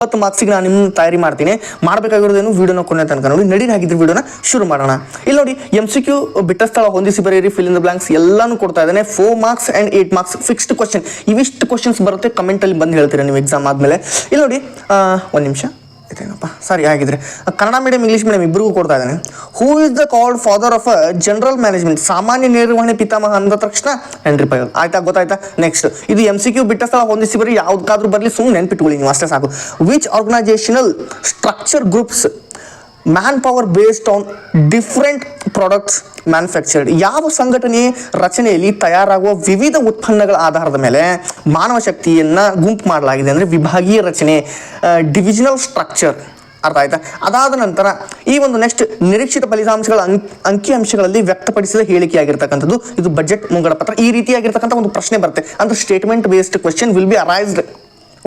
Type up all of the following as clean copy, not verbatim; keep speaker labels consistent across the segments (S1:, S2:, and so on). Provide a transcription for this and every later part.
S1: 10 ಮಾರ್ಕ್ಸಿಗೆ ನಾನು ನಿಮ್ಮನ್ನು ತಯಾರಿ ಮಾಡ್ತೀನಿ. ಮಾಡಬೇಕಾಗಿರೋದೇನು ವಿಡಿಯೋನ ಕೊನೆ ತನಕ ನೋಡಿ. ನಡೀರಿ ಹಾಗಿದ್ರೆ ವಿಡಿಯೋನ ಶುರು ಮಾಡೋಣ. ಇಲ್ಲಿ ನೋಡಿ MCQ ಬಿಟ್ಟ ಸ್ಥಳ ಹೊಂದಿಸಿ ಬರೆಯಿರಿ, ಫಿಲ್ ಇನ್ ದ ಬ್ಲಾಂಕ್ಸ್ ಎಲ್ಲಾನು ಕೊಡ್ತಾ ಇದ್ದಾನೆ. 4 marks and 8 marks fixed question. ಇವಿಷ್ಟು ಕ್ವಶನ್ಸ್ ಬರುತ್ತೆ, ಕಮೆಂಟಲ್ಲಿ ಬಂದು ಹೇಳ್ತೀರಾ ನೀವು ಎಕ್ಸಾಮ್ ಆದಮೇಲೆ. ಇಲ್ಲಿ ನೋಡಿ ಒಂದು ನಿಮಿಷ ಇದೇನಪ್ಪ, ಸಾರಿ. ಆಗಿದ್ರೆ ಕನ್ನಡ ಮೀಡಿಯಂ ಇಂಗ್ಲೀಷ್ ಮೀಡಿಯಂ ಇಬ್ಬರಿಗೂ ಕೊಡ್ತಾ ಇದ್ದಾನೆ. Who is the called father of general management, ಸಾಮಾನ್ಯ ನಿರ್ವಹಣೆ ಪಿತಾಮಹ ಅಂದ ತಕ್ಷಣ ಹೆನ್ರಿ ಪಯಲ್. ಆಯ್ತಾ, ಗೊತ್ತಾಯ್ತಾ? ನೆಕ್ಸ್ಟ್ ಇದು MCQ ಬಿಟ್ಟ ಸ್ಥಳ ಹೊಂದಿಸಿ ಬರೀ ಯಾವ್ದಕ್ಕಾದ್ರೂ ಬರಲಿ, ಸುಮ್ಮನೆ ನೆನ್ಪಿಟ್ಕೊಳ್ಳಿ ನೀವು ಅಷ್ಟೇ ಸಾಕು. Which organisational structure groups manpower based on different products manufactured, ಯಾವ ಸಂಘಟನೆ ರಚನೆಯಲ್ಲಿ ತಯಾರಾಗುವ ವಿವಿಧ ಉತ್ಪನ್ನಗಳ ಆಧಾರದ ಮೇಲೆ ಮಾನವ ಶಕ್ತಿಯನ್ನು ಗುಂಪು ಮಾಡಲಾಗಿದೆ. ಅಂದರೆ ವಿಭಾಗೀಯ ರಚನೆ, ಡಿವಿಷನಲ್ ಸ್ಟ್ರಕ್ಚರ್. ಅರ್ಥ ಆಯ್ತಾ? ಅದಾದ ನಂತರ ಈ ಒಂದು ನೆಕ್ಸ್ಟ್ ನಿರೀಕ್ಷಿತ ಫಲಿತಾಂಶಗಳ ಅಂಕಿಅಂಶಗಳಲ್ಲಿ ವ್ಯಕ್ತಪಡಿಸಿದ ಹೇಳಿಕೆಯಾಗಿರ್ತಕ್ಕಂಥದ್ದು ಇದು ಬಜೆಟ್ ಮುಂಗಡ ಪತ್ರ. ಈ ರೀತಿಯಾಗಿರ್ತಕ್ಕಂಥ ಒಂದು ಪ್ರಶ್ನೆ ಬರುತ್ತೆ. ಅಂದರೆ statement based question will be arised.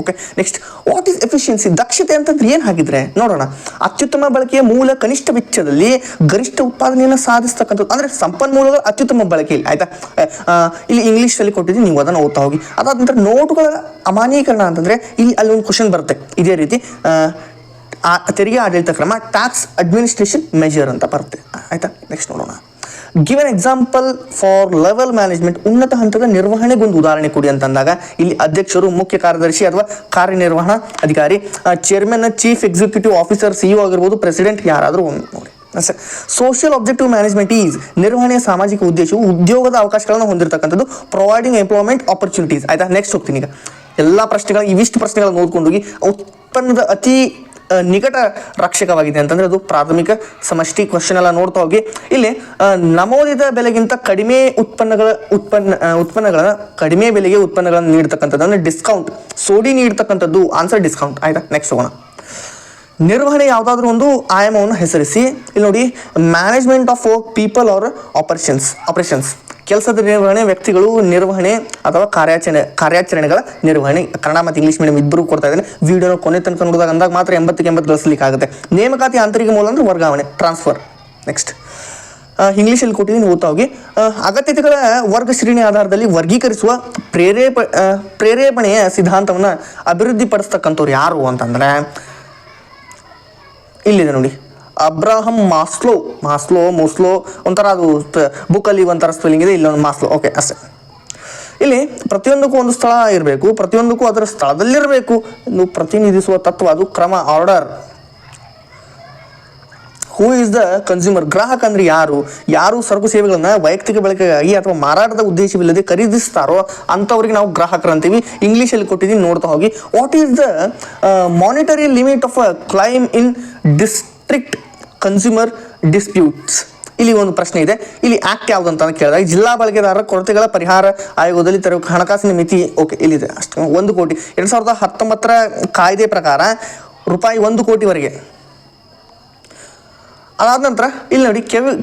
S1: Okay, next what is efficiency, ದಕ್ಷತೆ ಅಂತಂದ್ರೆ ಏನು ಹಾಗಿದ್ರೆ ನೋಡೋಣ. ಅತ್ಯುತ್ತಮ ಬಳಕೆಯ ಮೂಲ ಕನಿಷ್ಠ ವೆಚ್ಚದಲ್ಲಿ ಗರಿಷ್ಠ ಉತ್ಪಾದನೆಯನ್ನು ಸಾಧಿಸ್ತಕ್ಕಂಥದ್ದು, ಅಂದರೆ ಸಂಪನ್ಮೂಲಗಳ ಅತ್ಯುತ್ತಮ ಬಳಕೆಯಲ್ಲಿ. ಆಯ್ತಾ, ಇಲ್ಲಿ ಇಂಗ್ಲೀಷಲ್ಲಿ ಕೊಟ್ಟಿದ್ದೀನಿ, ನೀವು ಅದನ್ನು ಓದ್ತಾ ಹೋಗಿ. ಅದಾದ ನಂತರ ನೋಟುಗಳ ಅಮಾನ್ಯೀಕರಣ ಅಂತಂದರೆ ಇಲ್ಲಿ ಅಲ್ಲಿ ಒಂದು ಕ್ವಶನ್ ಬರುತ್ತೆ ಇದೇ ರೀತಿ. ತೆರಿಗೆ ಆಡಳಿತ ಕ್ರಮ, ಟ್ಯಾಕ್ಸ್ ಅಡ್ಮಿನಿಸ್ಟ್ರೇಷನ್ ಮೆಜರ್ ಅಂತ ಬರುತ್ತೆ. ಆಯ್ತಾ, ನೆಕ್ಸ್ಟ್ ನೋಡೋಣ. Given example for level management, ಉನ್ನತ ಹಂತದ ನಿರ್ವಹಣೆಗೊಂದು ಉದಾಹರಣೆ ಕೊಡಿ ಅಂತಂದಾಗ ಇಲ್ಲಿ ಅಧ್ಯಕ್ಷರು, ಮುಖ್ಯ ಕಾರ್ಯದರ್ಶಿ ಅಥವಾ ಕಾರ್ಯನಿರ್ವಹಣಾ ಅಧಿಕಾರಿ, chairman, chief executive officer, CEO ಆಗಿರ್ಬೋದು, ಪ್ರೆಸಿಡೆಂಟ್, ಯಾರಾದರೂ ಒಂದು ನೋಡಿ ಅಷ್ಟೇ. ಸೋಷಿಯಲ್ ಆಬ್ಜೆಕ್ಟಿವ್ ಮ್ಯಾನೇಜ್ಮೆಂಟ್ ಈಸ್, ನಿರ್ವಹಣೆಯ ಸಾಮಾಜಿಕ ಉದ್ದೇಶವು ಉದ್ಯೋಗದ ಅವಕಾಶಗಳನ್ನು ಹೊಂದಿರತಕ್ಕಂಥದ್ದು, ಪ್ರೊವೈಡಿಂಗ್ ಎಂಪ್ಲಾಯ್ಮೆಂಟ್ ಆಪರ್ಚುನಿಟೀಸ್. ಆಯ್ತಾ, ನೆಕ್ಸ್ಟ್ ಹೋಗ್ತೀನಿ. ಈಗ ಎಲ್ಲ ಪ್ರಶ್ನೆಗಳು, ಇವಿಷ್ಟು ಪ್ರಶ್ನೆಗಳನ್ನು ನೋಡ್ಕೊಂಡು ಹೋಗಿ ಉತ್ಪನ್ನದ ಅತಿ ನಿಕಟ ರಕ್ಷಕವಾಗಿದೆ ಅಂತಂದರೆ ಅದು ಪ್ರಾಥಮಿಕ ಸಮಷ್ಟಿ ಕ್ವಶನ್ ಎಲ್ಲ ನೋಡ್ತಾ ಹೋಗಿ. ಇಲ್ಲಿ ನಮೂದಿತ ಬೆಲೆಗಿಂತ ಕಡಿಮೆ ಉತ್ಪನ್ನಗಳ ಕಡಿಮೆ ಬೆಲೆಗೆ ಉತ್ಪನ್ನಗಳನ್ನು ನೀಡ್ತಕ್ಕಂಥದ್ದು ಅಂದರೆ ಡಿಸ್ಕೌಂಟ್, ಸೋಡಿ ನೀಡ್ತಕ್ಕಂಥದ್ದು. Answer discount. ಆಯ್ತಾ, ನೆಕ್ಸ್ಟ್ ಹೋಗೋಣ. ನಿರ್ವಹಣೆ ಯಾವುದಾದ್ರೂ ಒಂದು ಆಯಾಮವನ್ನು ಹೆಸರಿಸಿ. ಇಲ್ಲಿ ನೋಡಿ, management of people or operations, ಕೆಲಸದ ನಿರ್ವಹಣೆ, ವ್ಯಕ್ತಿಗಳು ನಿರ್ವಹಣೆ ಅಥವಾ ಕಾರ್ಯಾಚರಣೆಗಳ ನಿರ್ವಹಣೆ. ಕನ್ನಡ ಮತ್ತು ಇಂಗ್ಲೀಷ್ ಮೀಡಿಯಂ ಇಬ್ಬರು ಕೊಡ್ತಾ ಇದ್ದೇನೆ. ವಿಡಿಯೋನ ಕೊನೆ ತನಕ ನೋಡಿದಾಗ ಅಂದಾಗ ಮಾತ್ರ 80ಕ್ಕೆ 80 ಗಳಿಸಲಿಕ್ಕೆ ಆಗುತ್ತೆ. ನೇಮಕಾತಿ ಆಂತರಿಕ ಮೂಲ ಅಂದರೆ ವರ್ಗಾವಣೆ, ಟ್ರಾನ್ಸ್ಫರ್. ನೆಕ್ಸ್ಟ್ ಇಂಗ್ಲೀಷಲ್ಲಿ ಕೊಟ್ಟಿದ್ದೀನಿ, ಓದ್ತಾ ಹೋಗಿ. ಅಗತ್ಯತೆಗಳ ವರ್ಗ ಶ್ರೇಣಿ ಆಧಾರದಲ್ಲಿ ವರ್ಗೀಕರಿಸುವ ಪ್ರೇರೇಪಣೆಯ ಸಿದ್ಧಾಂತವನ್ನು ಅಭಿವೃದ್ಧಿಪಡಿಸ್ತಕ್ಕಂಥವ್ರು ಯಾರು ಅಂತಂದರೆ ಇಲ್ಲಿದೆ ನೋಡಿ, ಅಬ್ರಾಹಂ ಮಾಸ್ಲೋ ಒಂಥರ ಅದು ಬುಕ್ಕಲ್ಲಿ ಒಂಥರ ಸ್ಪೆಲ್ಲಿಂಗ್ ಇದೆ, ಇಲ್ಲೊಂದು ಮಾಸ್ಲೋ. ಓಕೆ, ಅಷ್ಟೇ. ಇಲ್ಲಿ ಪ್ರತಿಯೊಂದಕ್ಕೂ ಒಂದು ಸ್ಥಳ ಇರಬೇಕು, ಪ್ರತಿಯೊಂದಕ್ಕೂ ಅದರ ಸ್ಥಳದಲ್ಲಿರಬೇಕು ಎಂದು ಪ್ರತಿನಿಧಿಸುವ ತತ್ವ, ಅದು ಕ್ರಮ, order. Who is the consumer, ಗ್ರಾಹಕ ಅಂದರೆ ಯಾರು ಸರಕು ಸೇವೆಗಳನ್ನು ವೈಯಕ್ತಿಕ ಬಳಕೆಗಾಗಿ ಅಥವಾ ಮಾರಾಟದ ಉದ್ದೇಶವಿಲ್ಲದೆ ಖರೀದಿಸ್ತಾರೋ ಅಂಥವ್ರಿಗೆ ನಾವು ಗ್ರಾಹಕರು ಅಂತೀವಿ. ಇಂಗ್ಲೀಷಲ್ಲಿ ಕೊಟ್ಟಿದ್ದೀನಿ, ನೋಡ್ತಾ ಹೋಗಿ. What is the monetary limit of climb in district consumer disputes? ಇಲ್ಲಿ ಒಂದು ಪ್ರಶ್ನೆ ಇದೆ. ಇಲ್ಲಿ ಆಕ್ಟ್ ಯಾವುದು ಅಂತ ಕೇಳಿದಾಗ ಜಿಲ್ಲಾ ಬಳಕೆದಾರರ ಕೊರತೆಗಳ ಪರಿಹಾರ ಆಯೋಗದಲ್ಲಿ ತರುವ ಹಣಕಾಸಿನ ಮಿತಿ. ಓಕೆ, ಇಲ್ಲಿದೆ ಅಷ್ಟು. 1 ಕೋಟಿ 2019ರ ಕಾಯ್ದೆ ಪ್ರಕಾರ ರೂಪಾಯಿ 1 ಕೋಟಿವರೆಗೆ. ಅದಾದ ನಂತರ ಇಲ್ಲಿ ನೋಡಿ,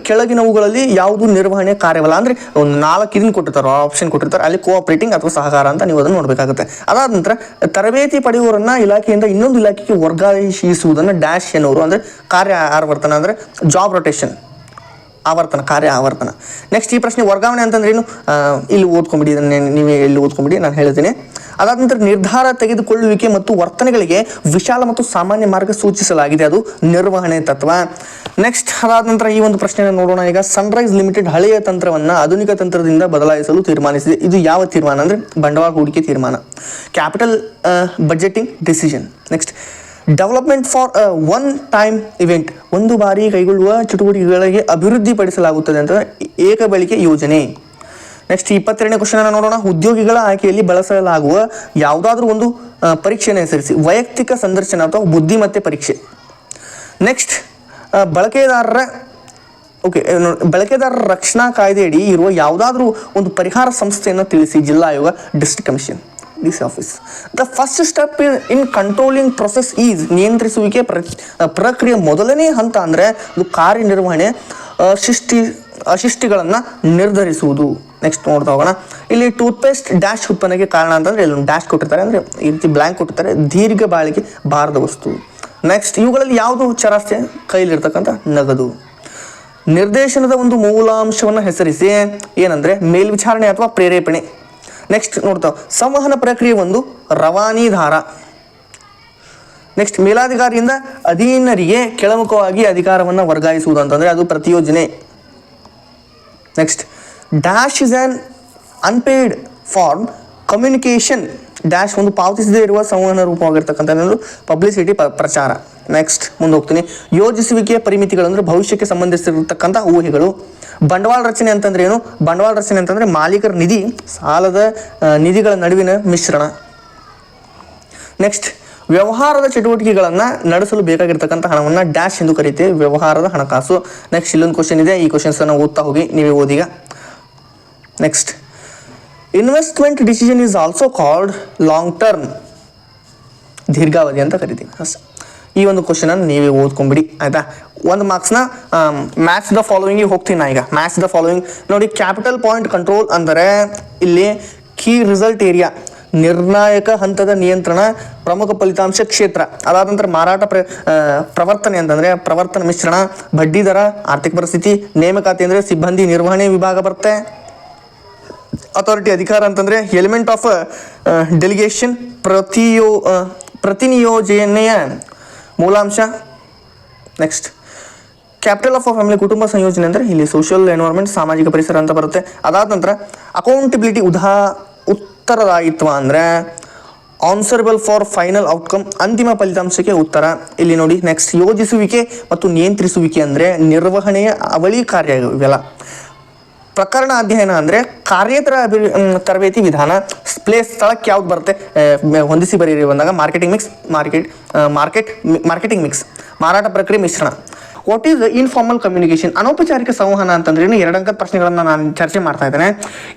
S1: ಕೆಳಗಿನವುಗಳಲ್ಲಿ ಯಾವುದು ನಿರ್ವಹಣೆ ಕಾರ್ಯವಲ್ಲ. ಅಂದರೆ ಒಂದು 4 ಇದನ್ನು ಕೊಟ್ಟಿರ್ತಾರೆ, ಆಪ್ಷನ್ ಕೊಟ್ಟಿರ್ತಾರೆ. ಅಲ್ಲಿ ಕೋಆಪರೇಟಿಂಗ್ ಅಥವಾ ಸಹಕಾರ ಅಂತ ನೀವು ಅದನ್ನು ನೋಡಬೇಕಾಗುತ್ತೆ. ಅದಾದ ನಂತರ ತರಬೇತಿ ಪಡೆಯುವವರನ್ನ ಇಲಾಖೆಯಿಂದ ಇನ್ನೊಂದು ಇಲಾಖೆಗೆ ವರ್ಗಾಯಿಸುವುದನ್ನು ಡ್ಯಾಶ್ ಎನ್ನುವರು, ಅಂದರೆ ಕಾರ್ಯ ಆವರ್ತನ, ಅಂದರೆ ಜಾಬ್ ರೊಟೇಷನ್, ಕಾರ್ಯ ಆವರ್ತನ. ನೆಕ್ಸ್ಟ್ ಈ ಪ್ರಶ್ನೆ ವರ್ಗಾವಣೆ ಅಂತಂದ್ರೆ ಏನು, ಇಲ್ಲಿ ಓದ್ಕೊಂಬಿಡಿ, ಇದನ್ನೇ ನೀವೇ ಇಲ್ಲಿ ಓದ್ಕೊಂಬಿಡಿ, ನಾನು ಹೇಳ್ತೀನಿ. ಅದಾದ ನಂತರ ನಿರ್ಧಾರ ತೆಗೆದುಕೊಳ್ಳುವಿಕೆ ಮತ್ತು ವರ್ತನೆಗಳಿಗೆ ವಿಶಾಲ ಮತ್ತು ಸಾಮಾನ್ಯ ಮಾರ್ಗ ಸೂಚಿಸಲಾಗಿದೆ, ಅದು ನಿರ್ವಹಣೆ ತತ್ವ. ನೆಕ್ಸ್ಟ್ ಅದಾದ ನಂತರ ಈ ಒಂದು ಪ್ರಶ್ನೆಯನ್ನು ನೋಡೋಣ. ಈಗ ಸನ್ರೈಸ್ ಲಿಮಿಟೆಡ್ ಹಳೆಯ ತಂತ್ರವನ್ನು ಆಧುನಿಕ ತಂತ್ರದಿಂದ ಬದಲಾಯಿಸಲು ತೀರ್ಮಾನಿಸಿದೆ. ಇದು ಯಾವ ತೀರ್ಮಾನ ಅಂದರೆ ಬಂಡವಾಳ ಹೂಡಿಕೆ ತೀರ್ಮಾನ, capital budgeting decision. Next development for one time event, ಒಂದು ಬಾರಿ ಕೈಗೊಳ್ಳುವ ಚಟುವಟಿಕೆಗಳಿಗೆ ಅಭಿವೃದ್ಧಿಪಡಿಸಲಾಗುತ್ತದೆ ಅಂತ ಏಕ ಬಳಕೆ ಯೋಜನೆ. ನೆಕ್ಸ್ಟ್ 22ನೇ ಕ್ವಶನ್ ನೋಡೋಣ. ಉದ್ಯೋಗಿಗಳ ಆಯ್ಕೆಯಲ್ಲಿ ಬಳಸಲಾಗುವ ಯಾವುದಾದ್ರೂ ಒಂದು ಪರೀಕ್ಷೆಯನ್ನು ಹೆಸರಿಸಿ. ವೈಯಕ್ತಿಕ ಸಂದರ್ಶನ ಅಥವಾ ಬುದ್ಧಿಮತ್ತೆ ಪರೀಕ್ಷೆ. ನೆಕ್ಸ್ಟ್ ಬಳಕೆದಾರರ ರಕ್ಷಣಾ ಕಾಯ್ದೆಯಡಿ ಇರುವ ಯಾವುದಾದ್ರೂ ಒಂದು ಪರಿಹಾರ ಸಂಸ್ಥೆಯನ್ನು ತಿಳಿಸಿ. ಜಿಲ್ಲಾ ಆಯೋಗ, district commission, DC office. The first step in controlling process is, ನಿಯಂತ್ರಿಸುವಿಕೆ ಪ್ರಕ್ರಿಯೆ ಮೊದಲನೇ ಹಂತ ಅಂದರೆ ಅದು ಕಾರ್ಯನಿರ್ವಹಣೆ, ಅಶಿಷ್ಟಿಗಳನ್ನು ನಿರ್ಧರಿಸುವುದು. ನೆಕ್ಸ್ಟ್ ನೋಡ್ತಾ ಹೋಗೋಣ. ಇಲ್ಲಿ ಟೂತ್ಪೇಸ್ಟ್ ಡ್ಯಾಶ್ ಉತ್ಪನ್ನಕ್ಕೆ ಕಾರಣ ಅಂತಂದರೆ ಇಲ್ಲಿ ಡ್ಯಾಶ್ ಕೊಟ್ಟಿರ್ತಾರೆ, ಅಂದರೆ ಈ ರೀತಿ ಬ್ಲ್ಯಾಂಕ್ ಕೊಟ್ಟಿರ್ತಾರೆ, ದೀರ್ಘ ಬಾಳಿಕೆ ಬಾರದ ವಸ್ತು. ನೆಕ್ಸ್ಟ್ ಇವುಗಳಲ್ಲಿ ಯಾವುದು ಚರಾಸ್ತಿ, ಕೈಲಿರ್ತಕ್ಕಂಥ ನಗದು. ನಿರ್ದೇಶನದ ಒಂದು ಮೂಲಾಂಶವನ್ನು ಹೆಸರಿಸಿ. ಏನಂದರೆ ಮೇಲ್ವಿಚಾರಣೆ ಅಥವಾ ಪ್ರೇರೇಪಣೆ. ನೆಕ್ಸ್ಟ್ ನೋಡ್ತಾವೆ ಸಂವಹನ ಪ್ರಕ್ರಿಯೆ ಒಂದು ರವಾನಿ ದಾರ. ನೆಕ್ಸ್ಟ್ ಮೇಲಾಧಿಕಾರಿಯಿಂದ ಅಧೀನರಿಗೆ ಕೆಳಮುಖವಾಗಿ ಅಧಿಕಾರವನ್ನು ವರ್ಗಾಯಿಸುವುದು ಅಂತಂದರೆ ಅದು ಪ್ರತಿಯೋಜನೆ. Next dash is an unpaid form communication dash ಒಂದು ಪಾವತಿಸದೇ ಇರುವ ಸಂವಹನ ರೂಪವಾಗಿರ್ತಕ್ಕಂಥ ಪಬ್ಲಿಸಿಟಿ ಪ್ರಚಾರ. ನೆಕ್ಸ್ಟ್ ಮುಂದೆ ಹೋಗ್ತೀನಿ. ಯೋಜಿಸುವಿಕೆಯ ಪರಿಮಿತಿಗಳು ಅಂದರೆ ಭವಿಷ್ಯಕ್ಕೆ ಸಂಬಂಧಿಸಿರತಕ್ಕಂಥ ಊಹೆಗಳು. ಬಂಡವಾಳ ರಚನೆ ಅಂತಂದ್ರೆ ಏನು? ಬಂಡವಾಳ ರಚನೆ ಅಂತಂದರೆ ಮಾಲೀಕರ ನಿಧಿ ಸಾಲದ ನಿಧಿಗಳ ನಡುವಿನ ಮಿಶ್ರಣ. ನೆಕ್ಸ್ಟ್ ವ್ಯವಹಾರದ ಚಟುವಟಿಕೆಗಳನ್ನು ನಡೆಸಲು ಬೇಕಾಗಿರ್ತಕ್ಕಂಥ ಹಣವನ್ನು ಡ್ಯಾಶ್ ಎಂದು ಕರೀತೇವೆ, ವ್ಯವಹಾರದ ಹಣಕಾಸು. ನೆಕ್ಸ್ಟ್ ಇಲ್ಲೊಂದು ಕ್ವಶನ್ ಇದೆ, ಈ ಕ್ವಶನ್ಸನ್ನು ಓದ್ತಾ ಹೋಗಿ, ನೀವೇ ಓದೀಗ. Next investment decision is also called long term, ದೀರ್ಘಾವಧಿ ಅಂತ ಕರಿತೀವಿ. ಈ ಒಂದು ಕ್ವಶನನ್ನು ನೀವೇ ಓದ್ಕೊಂಬಿಡಿ ಆಯಿತಾ. ಒಂದು ಮಾರ್ಕ್ಸ್ನ ಮ್ಯಾಚ್ ದ ಫಾಲೋವಿಂಗಿಗೆ ಹೋಗ್ತೀನಿ ನಾ ಈಗ. ಮ್ಯಾಚ್ ದ ಫಾಲೋವಿಂಗ್ ನೋಡಿ. ಕ್ಯಾಪಿಟಲ್ ಪಾಯಿಂಟ್ ಕಂಟ್ರೋಲ್ ಅಂದರೆ ಇಲ್ಲಿ ಕೀ ರಿಸಲ್ಟ್ ಏರಿಯಾ, ನಿರ್ಣಾಯಕ ಹಂತದ ನಿಯಂತ್ರಣ, ಪ್ರಮುಖ ಫಲಿತಾಂಶ ಕ್ಷೇತ್ರ. ಅದಾದ ನಂತರ ಮಾರಾಟ ಪ್ರವರ್ತನೆ ಅಂತಂದರೆ ಪ್ರವರ್ತನ ಮಿಶ್ರಣ, ಬಡ್ಡಿ ದರ, ಆರ್ಥಿಕ ಪರಿಸ್ಥಿತಿ, ನೇಮಕಾತಿ ಅಂದರೆ ಸಿಬ್ಬಂದಿ ನಿರ್ವಹಣೆ ವಿಭಾಗ ಬರುತ್ತೆ. ಅಥಾರಿಟಿ ಅಧಿಕಾರ ಅಂತಂದರೆ ಎಲಿಮೆಂಟ್ ಆಫ್ ಡೆಲಿಗೇಷನ್, ಪ್ರತಿನಿಯೋಜನೆಯ ಮೂಲಾಂಶ. ನೆಕ್ಸ್ಟ್ ಕ್ಯಾಪಿಟಲ್ ಆಫ್ ಫ್ಯಾಮಿಲಿ, ಕುಟುಂಬ ಸಂಯೋಜನೆ ಅಂದರೆ ಇಲ್ಲಿ ಸೋಷಿಯಲ್ ಎನ್ವೈರ್ಮೆಂಟ್, ಸಾಮಾಜಿಕ ಪರಿಸರ ಅಂತ ಬರುತ್ತೆ. ಅದಾದ ನಂತರ ಅಕೌಂಟಬಿಲಿಟಿ, ಉತ್ತರದಾಯಿತ್ವ ಅಂದರೆ ಆನ್ಸರಬಲ್ ಫಾರ್ ಫೈನಲ್ ಔಟ್ಕಮ್, ಅಂತಿಮ ಫಲಿತಾಂಶಕ್ಕೆ ಉತ್ತರ. ಇಲ್ಲಿ ನೋಡಿ. ನೆಕ್ಸ್ಟ್ ಯೋಜಿಸುವಿಕೆ ಮತ್ತು ನಿಯಂತ್ರಿಸುವಿಕೆ ಅಂದರೆ ನಿರ್ವಹಣೆಯ ಅವಳಿ ಕಾರ್ಯ ಇವೆಲ್ಲ. ಪ್ರಕರಣ ಅಧ್ಯಯನ ಅಂದರೆ ಕಾರ್ಯೇತರ ತರಬೇತಿ ವಿಧಾನ. ಪ್ಲೇಸ್ ಸ್ಥಳಕ್ಕೆ ಯಾವ್ದು ಬರುತ್ತೆ ಹೊಂದಿಸಿ ಬರೀರಿ ಬಂದಾಗ ಮಾರ್ಕೆಟಿಂಗ್ ಮಿಕ್ಸ್, ಮಾರಾಟ ಪ್ರಕ್ರಿಯೆ ಮಿಶ್ರಣ. What is informal communication? ಅನೌಪಚಾರಿಕ ಸಂವಹನ ಅಂತಂದ್ರೆ ಎರಡು ಅಂಕದ ಪ್ರಶ್ನೆಗಳನ್ನು ನಾನು ಚರ್ಚೆ ಮಾಡ್ತಾ ಇದ್ದೇನೆ.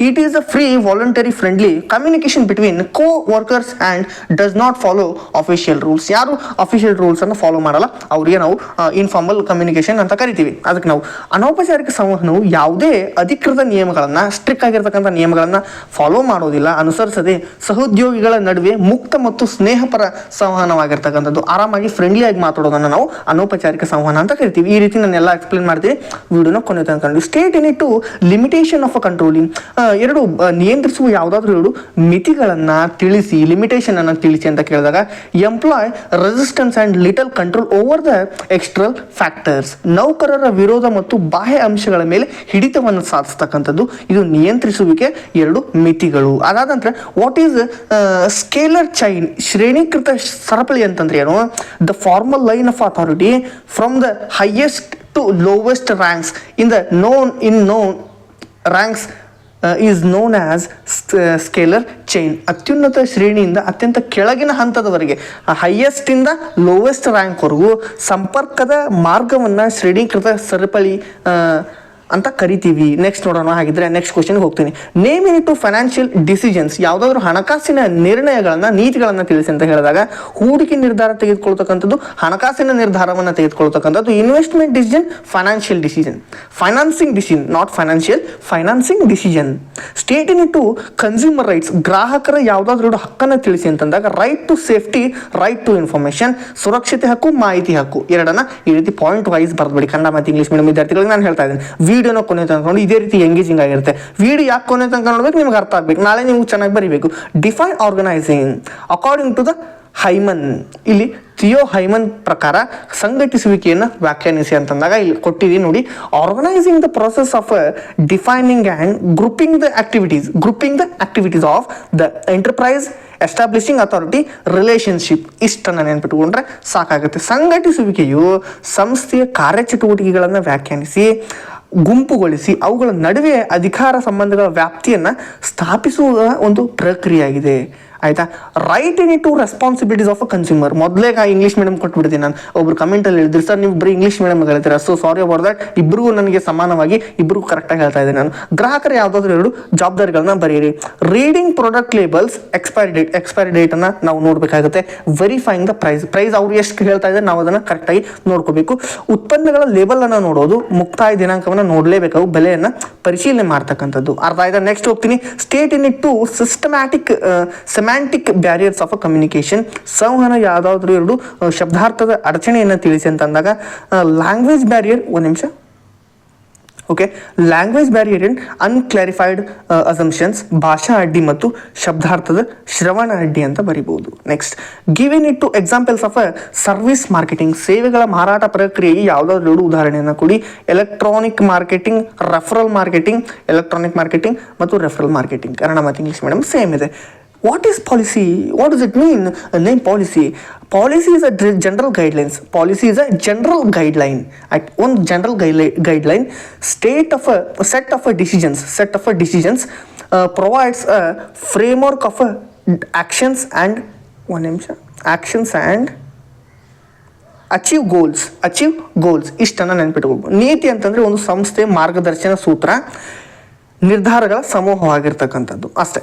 S1: It is a free voluntary friendly communication between co workers and does not follow official rules. ಯಾರು ಅಫಿಷಿಯಲ್ ರೂಲ್ಸನ್ನು ಫಾಲೋ ಮಾಡಲ್ಲ ಅವರಿಗೆ ನಾವು ಇನ್ಫಾರ್ಮಲ್ ಕಮ್ಯುನಿಕೇಷನ್ ಅಂತ ಕರಿತೀವಿ. ಅದಕ್ಕೆ ನಾವು ಅನೌಪಚಾರಿಕ ಸಂವಹನವು ಯಾವುದೇ ಅಧಿಕೃತ ನಿಯಮಗಳನ್ನು, ಸ್ಟ್ರಿಕ್ಟ್ ಆಗಿರ್ತಕ್ಕಂಥ ನಿಯಮಗಳನ್ನು ಫಾಲೋ ಮಾಡೋದಿಲ್ಲ, ಅನುಸರಿಸದೆ ಸಹೋದ್ಯೋಗಿಗಳ ನಡುವೆ ಮುಕ್ತ ಮತ್ತು ಸ್ನೇಹಪರ ಸಂವಹನವಾಗಿರ್ತಕ್ಕಂಥದ್ದು, ಆರಾಮಾಗಿ ಫ್ರೆಂಡ್ಲಿಯಾಗಿ ಮಾತಾಡೋದನ್ನು ನಾವು ಅನೌಪಚಾರಿಕ ಸಂವಹನ ಅಂತ ಕರಿತೀವಿ. ಈ ರೀತಿ ನಾನು ಎಲ್ಲ ಎಕ್ಸ್ಪ್ಲೇನ್ ಮಾಡ್ತೀನಿ, ವಿಡಿಯೋನ ಕೊನೆ ತನಕ ನೋಡಿ. State in two limitation of a controlling, ಎರಡು ನಿಯಂತ್ರಿಸುವ ಯಾವುದಾದ್ರೂ ಎರಡು ಮಿತಿಗಳನ್ನು ತಿಳಿಸಿ, ಲಿಮಿಟೇಷನ್ ಅನ್ನು ತಿಳಿಸಿ ಅಂತ ಕೇಳಿದಾಗ employ resistance and little control over the external factors, ನೌಕರರ ವಿರೋಧ ಮತ್ತು ಬಾಹ್ಯ ಅಂಶಗಳ ಮೇಲೆ ಹಿಡಿತವನ್ನು ಸಾಧಿಸ್ತಕ್ಕಂಥದ್ದು, ಇದು ನಿಯಂತ್ರಿಸುವಿಕೆ ಎರಡು ಮಿತಿಗಳು. ಅದಾದ ನಂತರ ವಾಟ್ ಈಸ್ ಸ್ಕೇಲರ್ ಚೈನ್, ಶ್ರೇಣೀಕೃತ ಸರಪಳಿ ಅಂತಂದ್ರೆ ಏನು? The formal line of authority from the highest to lowest ranks in the known ranks is known as scalar chain. ಅತ್ಯುನ್ನತ ಶ್ರೇಣಿಯಿಂದ ಅತ್ಯಂತ ಕೆಳಗಿನ ಹಂತದವರೆಗೆ, ಹೈಯೆಸ್ಟ್ ಇಂದ ಲೋವೆಸ್ಟ್ ರ್ಯಾಂಕ್ ವರೆಗೂ ಸಂಪರ್ಕದ ಮಾರ್ಗವನ್ನು ಶ್ರೇಣೀಕೃತ ಸರಪಳಿ ಅಂತ ಕರಿತೀವಿ. ನೆಕ್ಸ್ಟ್ ನೋಡೋಣ. ಹಾಗಿದ್ರೆ ನೆಕ್ಸ್ಟ್ ಕ್ವಶನ್ಗೆ ಹೋಗ್ತೀನಿ. Name in two financial decisions, ಯಾವುದಾದ್ರೂ ಹಣಕಾಸಿನ ನಿರ್ಣಯಗಳನ್ನು, ನೀತಿಗಳನ್ನು ತಿಳಿಸಿ ಅಂತ ಹೇಳಿದಾಗ ಹೂಡಿಕೆ ನಿರ್ಧಾರ ತೆಗೆದುಕೊಳ್ತಕ್ಕಂಥದ್ದು, ಹಣಕಾಸಿನ ನಿರ್ಧಾರವನ್ನು ತೆಗೆದುಕೊಳ್ತಕ್ಕಂಥದ್ದು. Investment decision, financial decision. Financing decision, not financial, financing decision. State in two consumer rights, ಗ್ರಾಹಕರ ಯಾವುದಾದ್ರೂ ಹಕ್ಕನ್ನು ತಿಳಿಸಿ ಅಂತಂದಾಗ right to safety, right to information, ಸುರಕ್ಷತೆ ಹಕ್ಕು, ಮಾಹಿತಿ ಹಕ್ಕು. ಎರಡನ್ನ ಈ ರೀತಿ ಪಾಯಿಂಟ್ ವೈಸ್ ಬರ್ದ್ಬಿಡಿ. ಕನ್ನಡ ಮತ್ತು ಇಂಗ್ಲಿಷ್ ಮೀಡಿಯಂ ವಿದ್ಯಾರ್ಥಿಗಳಿಗೆ ನಾನು ಹೇಳ್ತಾ ಇದ್ದೀನಿ, ವಿಡಿಯೋನ ಕೊನೆ ತನಕ ನೋಡಿ. ಇದೇ ರೀತಿ ಎಂಗೇಜಿಂಗ್ ಆಗಿರುತ್ತೆ. ವಿಡಿಯೋ ಯಾಕೆ ಕೊನೆ ತನಕ ನೋಡ್ಬೇಕು, ನಿಮ್ಗೆ ಅರ್ಥ ಆಗ್ಬೇಕು, ನಾಳೆ ನೀವು ಚೆನ್ನಾಗಿ ಬರೀಬೇಕು. Define organising according to the Haimann, ಇಲ್ಲಿ ಥಿಯೋ ಹೈಮನ್ ಪ್ರಕಾರ ಸಂಘಟಿಸುವಿಕೆಯನ್ನು ವ್ಯಾಖ್ಯಾನಿಸಿ ಅಂತಂದಾಗ ಇಲ್ಲಿ ಕೊಟ್ಟಿದ್ದೀವಿ ನೋಡಿ. Organising the process of defining and grouping the activities of the enterprise, establishing authority, relationship. ಇಷ್ಟನ್ನು ನೆನ್ಪಿಟ್ಕೊಂಡ್ರೆ ಸಾಕಾಗುತ್ತೆ. ಸಂಘಟಿಸುವಿಕೆಯು ಸಂಸ್ಥೆಯ ಕಾರ್ಯಚಟುವಟಿಕೆಗಳನ್ನು ವ್ಯಾಖ್ಯಾನಿಸಿ, ಗುಂಪುಗೊಳಿಸಿ, ಅವುಗಳ ನಡುವೆ ಅಧಿಕಾರ ಸಂಬಂಧಗಳ ವ್ಯಾಪ್ತಿಯನ್ನು ಸ್ಥಾಪಿಸುವ ಒಂದು ಪ್ರಕ್ರಿಯೆಯಾಗಿದೆ. ಆಯಿತಾ. Write in two responsibilities of a consumer. ಮೊದಲೇ ಇಂಗ್ಲೀಷ್ ಮೀಡಿಯಂ ಕೊಟ್ಬಿಡ್ತೀನಿ ನಾನು. ಒಬ್ರು ಕಮೆಂಟಲ್ಲಿ ಹೇಳಿದ್ರು, ಸರ್ ನೀವು ಬರೀ ಇಂಗ್ಲೀಷ್ ಮೀಡಿಯಂ ಹೇಳ್ತೀರಾ, ಸೊ ಸಾರಿ ಅಬೌಟ್ ದಟ್. ಇಬ್ಬರಿಗೂ ನನಗೆ ಸಮಾನವಾಗಿ ಇಬ್ಬರಿಗೂ ಕರೆಕ್ಟಾಗಿ ಹೇಳ್ತಾ ಇದ್ದೀನಿ ನಾನು. ಗ್ರಾಹಕರ ಯಾವುದಾದ್ರೂ ಎರಡು ಜವಾಬ್ದಾರಿಗಳನ್ನ ಬರೀರಿ. ರೀಡಿಂಗ್ ಪ್ರಾಡಕ್ಟ್ ಲೇಬಲ್ಸ್, ಎಕ್ಸ್ಪೈರಿ ಡೇಟನ್ನು ನಾವು ನೋಡಬೇಕಾಗುತ್ತೆ. ವೆರಿಫೈಯಿಂಗ್ ದ ಪ್ರೈಸ್ ಅವ್ರು ಎಷ್ಟು ಹೇಳ್ತಾ ಇದ್ದಾರೆ ನಾವು ಅದನ್ನು ಕರೆಕ್ಟಾಗಿ ನೋಡ್ಕೋಬೇಕು. ಉತ್ಪನ್ನಗಳ ಲೇಬಲನ್ನು ನೋಡೋದು, ಮುಕ್ತಾಯ ದಿನಾಂಕವನ್ನು ನೋಡಲೇಬೇಕು, ಬೆಲೆಯನ್ನು ಪರಿಶೀಲನೆ ಮಾಡ್ತಕ್ಕಂಥದ್ದು. ಅರ್ಥ ಆಯ್ತಾ? ನೆಕ್ಸ್ಟ್ ಹೋಗ್ತೀನಿ. State in two semantic barriers of a communication, ಸಂವಹನ ಯಾವುದಾದ್ರೂ ಎರಡು ಶಬ್ದಾರ್ಥದ ಅಡಚಣೆಯನ್ನು ತಿಳಿಸಿ ಅಂತಂದಾಗ ಲ್ಯಾಂಗ್ವೇಜ್ ಬ್ಯಾರಿಯರ್. ಒಂದು ನಿಮಿಷ. Okay, language barrier and unclarified assumptions, ಭಾಷಾ ಅಡ್ಡಿ ಮತ್ತು ಶಬ್ದಾರ್ಥದ ಶ್ರವಣ ಅಡ್ಡಿ ಅಂತ ಬರಿಬಹುದು. Next, given it two examples of service marketing, ಸೇವೆಗಳ ಮಾರಾಟ ಪ್ರಕ್ರಿಯೆಗೆ ಯಾವುದಾದ್ರು ಎರಡು ಉದಾಹರಣೆಯನ್ನು ಕೊಡಿ. Electronic marketing, referral marketing, electronic marketing ಮತ್ತು ರೆಫರಲ್ ಮಾರ್ಕೆಟಿಂಗ್. ಕನ್ನಡ ಮತ್ತು ಇಂಗ್ಲೀಷ್ ಮೇಡಮ್ ಸೇಮ್ ಇದೆ. What is policy? What does it mean? Name policy. Policy is a general guidelines. Policy is a general guideline. At one general guideline, set of decisions provides a framework of actions and achieve goals ಇಷ್ಟನ್ನು ನೆನ್ಪಿಟ್ಕೋಬೇಕು. ನೀತಿ ಅಂತಂದರೆ ಒಂದು ಸಂಸ್ಥೆ ಮಾರ್ಗದರ್ಶನ ಸೂತ್ರ, ನಿರ್ಧಾರಗಳ ಸಮೂಹವಾಗಿರ್ತಕ್ಕಂಥದ್ದು ಅಷ್ಟೇ.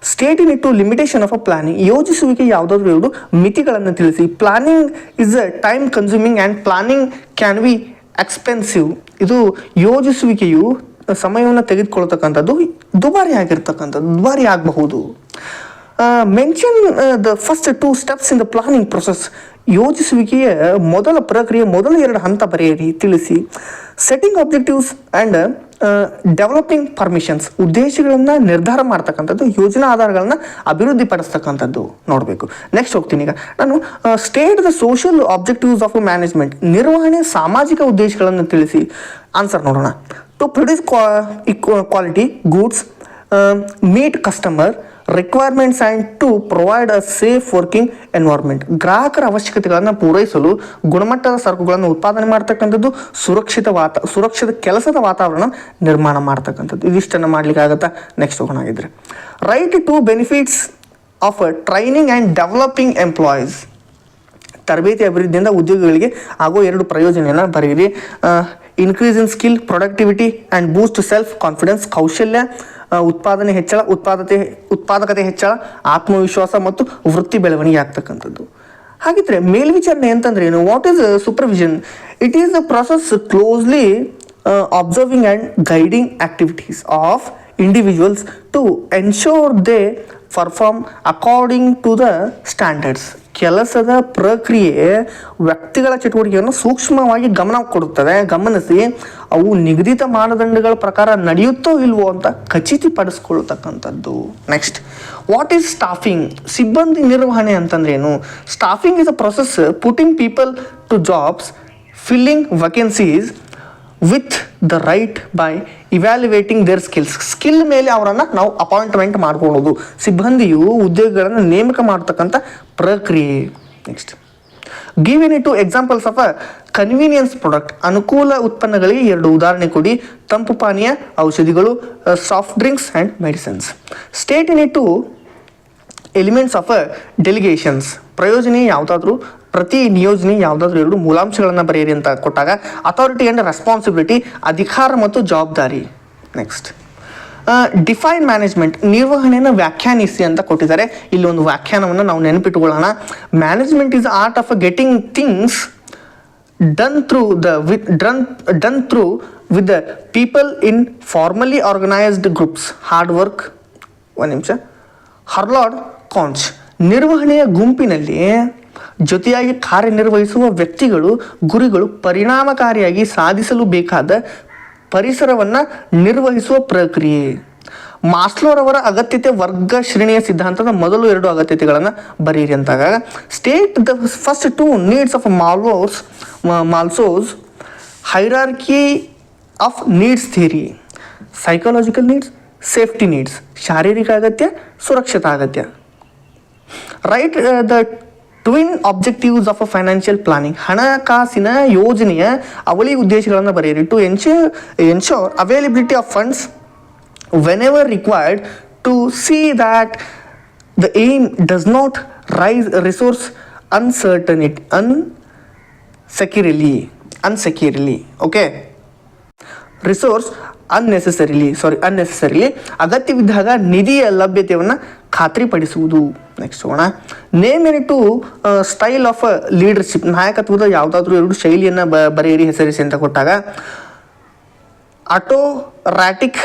S1: State in it two limitation of a planning, ಯೋಜಿಸುವಿಕೆ ಯಾವುದಾದ್ರೂ ಎರಡು ಮಿತಿಗಳನ್ನು ತಿಳಿಸಿ. Planning is a time consuming and planning can be expensive. ಇದು ಯೋಜಿಸುವಿಕೆಯು ಸಮಯವನ್ನು ತೆಗೆದುಕೊಳ್ತಕ್ಕಂಥದ್ದು, ದುಬಾರಿ ಆಗಬಹುದು. Mention the first 2 steps in the planning process, ಯೋಜಿಸುವಿಕೆಯ ಮೊದಲ ಪ್ರಕ್ರಿಯೆ, ಮೊದಲ 2 ಹಂತ ಬರೆಯಿರಿ, ತಿಳಿಸಿ. Setting objectives and developing permissions, ಉದ್ದೇಶಗಳನ್ನು ನಿರ್ಧಾರ ಮಾಡ್ತಕ್ಕಂಥದ್ದು, ಯೋಜನಾ ಆಧಾರಗಳನ್ನು ಅಭಿವೃದ್ಧಿಪಡಿಸ್ತಕ್ಕಂಥದ್ದು ನೋಡಬೇಕು. ನೆಕ್ಸ್ಟ್ ಹೋಗ್ತೀನಿ ಈಗ ನಾನು. State the social objectives of management, ನಿರ್ವಹಣೆ ಸಾಮಾಜಿಕ ಉದ್ದೇಶಗಳನ್ನು ತಿಳಿಸಿ. ಆನ್ಸರ್ ನೋಡೋಣ. To produce quality goods, meet customer requirements and to provide a safe working environment, ಗ್ರಾಹಕರ ಅವಶ್ಯಕತೆಗಳನ್ನು ಪೂರೈಸಲು ಗುಣಮಟ್ಟದ ಸರಕುಗಳನ್ನು ಉತ್ಪಾದನೆ ಮಾಡ್ತಕ್ಕಂಥದ್ದು, ಸುರಕ್ಷಿತ ಕೆಲಸದ ವಾತಾವರಣ ನಿರ್ಮಾಣ ಮಾಡ್ತಕ್ಕಂಥದ್ದು. ಇದಿಷ್ಟನ್ನು ಮಾಡ್ಲಿಕ್ಕೆ ಆಗುತ್ತಾ? ನೆಕ್ಸ್ಟ್ ಹೋಗೋಣಾಗಿದ್ರೆ, write two benefits of training and developing employees, ತರಬೇತಿ ಅಭಿವೃದ್ಧಿಯಿಂದ ಉದ್ಯೋಗಿಗಳಿಗೆ ಆಗೋ 2 ಪ್ರಯೋಜನೆಯನ್ನು ಬರೆಯಿರಿ. Increase in skill, productivity and boost self confidence, ಕೌಶಲ್ಯ ಉತ್ಪಾದನೆ ಹೆಚ್ಚಳ, ಉತ್ಪಾದಕತೆ ಹೆಚ್ಚಳ, ಆತ್ಮವಿಶ್ವಾಸ ಮತ್ತು ವೃತ್ತಿ ಬೆಳವಣಿಗೆ ಆಗ್ತಕ್ಕಂಥದ್ದು. ಹಾಗಿದ್ರೆ ಮೇಲ್ವಿಚಾರಣೆ ಅಂತಂದ್ರೆ ಏನು? What is supervision? It is the process closely observing and guiding activities of individuals to ensure they perform according to the standards. ಕೆಲಸದ ಪ್ರಕ್ರಿಯೆ ವ್ಯಕ್ತಿಗಳ ಚಟುವಟಿಕೆಯನ್ನು ಸೂಕ್ಷ್ಮವಾಗಿ ಗಮನಿಸಿ ಅವು ನಿಗದಿತ ಮಾನದಂಡಗಳ ಪ್ರಕಾರ ನಡೆಯುತ್ತೋ ಇಲ್ವೋ ಅಂತ ಖಚಿತಪಡಿಸ್ಕೊಳ್ತಕ್ಕಂಥದ್ದು. Next, what is staffing? ಸಿಬ್ಬಂದಿ ನಿರ್ವಹಣೆ ಅಂತಂದ್ರೆ ಏನು? Staffing is a process putting people to jobs, filling vacancies with the right by evaluating their skill ಮೇಲೆ ಅವರನ್ನು ನಾವು ಅಪಾಯಿಂಟ್ಮೆಂಟ್ ಮಾಡ್ಕೊಳ್ಳೋದು, ಸಿಬ್ಬಂದಿಯು ಉದ್ಯೋಗಿಗಳನ್ನು ನೇಮಕ ಮಾಡ್ತಕ್ಕಂಥ ಪ್ರಕ್ರಿಯೆ. Next, give any two examples of a convenience product, ಅನುಕೂಲ ಉತ್ಪನ್ನಗಳಿಗೆ 2 ಉದಾಹರಣೆ ಕೊಡಿ. ತಂಪು ಪಾನೀಯ, ಔಷಧಿಗಳು, soft drinks and medicines. State in two elements of delegations, ಪ್ರತಿ ನಿಯೋಜನೆ ಯಾವುದಾದ್ರೂ 2 ಮೂಲಾಂಶಗಳನ್ನು ಬರೆಯಿರಿ ಅಂತ ಕೊಟ್ಟಾಗ, ಅಥಾರಿಟಿ ಆ್ಯಂಡ್ ರೆಸ್ಪಾನ್ಸಿಬಿಲಿಟಿ, ಅಧಿಕಾರ ಮತ್ತು ಜವಾಬ್ದಾರಿ. ನೆಕ್ಸ್ಟ್, ಡಿಫೈನ್ ಮ್ಯಾನೇಜ್ಮೆಂಟ್, ನಿರ್ವಹಣೆಯನ್ನು ವ್ಯಾಖ್ಯಾನಿಸಿ ಅಂತ ಕೊಟ್ಟಿದ್ದಾರೆ. ಇಲ್ಲಿ ಒಂದು ವ್ಯಾಖ್ಯಾನವನ್ನು ನಾವು ನೆನಪಿಟ್ಟುಕೊಳ್ಳೋಣ. Management is art of getting things done through with the people in formally organised groups, hard work. Harold Koontz, ನಿರ್ವಹಣೆಯ ಗುಂಪಿನಲ್ಲಿ ಜೊತೆಯಾಗಿ ಕಾರ್ಯನಿರ್ವಹಿಸುವ ವ್ಯಕ್ತಿಗಳು, ಗುರಿಗಳು ಪರಿಣಾಮಕಾರಿಯಾಗಿ ಸಾಧಿಸಲು ಬೇಕಾದ ಪರಿಸರವನ್ನು ನಿರ್ವಹಿಸುವ ಪ್ರಕ್ರಿಯೆ. ಮಾಸ್ಲೋರವರ ಅಗತ್ಯತೆ ವರ್ಗ ಶ್ರೇಣಿಯ ಸಿದ್ಧಾಂತದ ಮೊದಲು 2 ಅಗತ್ಯತೆಗಳನ್ನು ಬರೆಯಿರಿ ಅಂತಾಗ, state the first 2 needs of Maslow's hierarchy of needs theory. Psychological needs, safety needs, ಶಾರೀರಿಕ ಅಗತ್ಯ, ಸುರಕ್ಷತಾ ಅಗತ್ಯ. Write the twin objectives of a financial planning, ಹಣಕಾಸಿನ ಯೋಜನೆಯ ಅವಳಿ ಉದ್ದೇಶಗಳನ್ನು ಬರೆಯಿರಿ. To ensure availability of funds whenever required, to see that the aim does not rise resource unnecessarily. Okay, resource unnecessarily ಅಗತ್ಯವಿದ್ದಾಗ ನಿಧಿಯ ಲಭ್ಯತೆಯನ್ನು ಖಾತ್ರಿಪಡಿಸುವುದು. ನೆಕ್ಸ್ಟ್ ಹೋಗೋಣ. Name in two style of leadership, ನಾಯಕತ್ವದ ಯಾವುದಾದ್ರೂ 2 ಶೈಲಿಯನ್ನು ಬರೆಯಿರಿ, ಹೆಸರಿಸಿ ಅಂತ ಕೊಟ್ಟಾಗ, ಆಟೋಕ್ರಾಟಿಕ್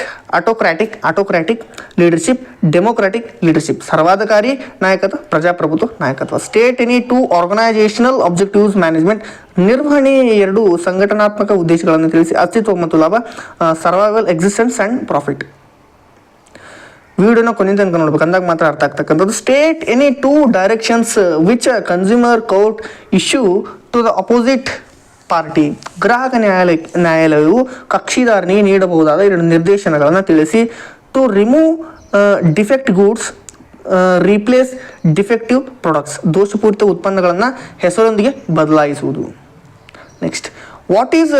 S1: ಲೀಡರ್ಶಿಪ್, ಡೆಮೋಕ್ರಾಟಿಕ್ ಲೀಡರ್ಶಿಪ್, ಸರ್ವಾಧಿಕಾರಿ ನಾಯಕತ್ವ, ಪ್ರಜಾಪ್ರಭುತ್ವ ನಾಯಕತ್ವ. State any two organisational objectives management, ನಿರ್ವಹಣೆ ಎರಡು ಸಂಘಟನಾತ್ಮಕ ಉದ್ದೇಶಗಳನ್ನು ತಿಳಿಸಿ. ಅಸ್ತಿತ್ವ ಮತ್ತು ಲಾಭ, ಸರ್ವೈವಲ್, ಎಕ್ಸಿಸ್ಟೆನ್ಸ್ ಆ್ಯಂಡ್ ಪ್ರಾಫಿಟ್. ವಿಡಿಯೋನ ಕೊನೆಯಿಂದ ತನಕ ನೋಡ್ಬೇಕು, ಅಂದಾಗ ಮಾತ್ರ ಅರ್ಥ ಆಗ್ತಕ್ಕಂಥದ್ದು. State any two directions which consumer court issue to the opposite party, ಗ್ರಾಹಕ ನ್ಯಾಯಾಲಯವು ಕಕ್ಷಿದಾರನಿಗೆ ನೀಡಬಹುದಾದ ಎರಡು ನಿರ್ದೇಶನಗಳನ್ನು ತಿಳಿಸಿ. To remove defect goods, replace defective products, ದೋಷಪೂರಿತ ಉತ್ಪನ್ನಗಳನ್ನು ಹೆಸರೊಂದಿಗೆ ಬದಲಾಯಿಸುವುದು. Next, what is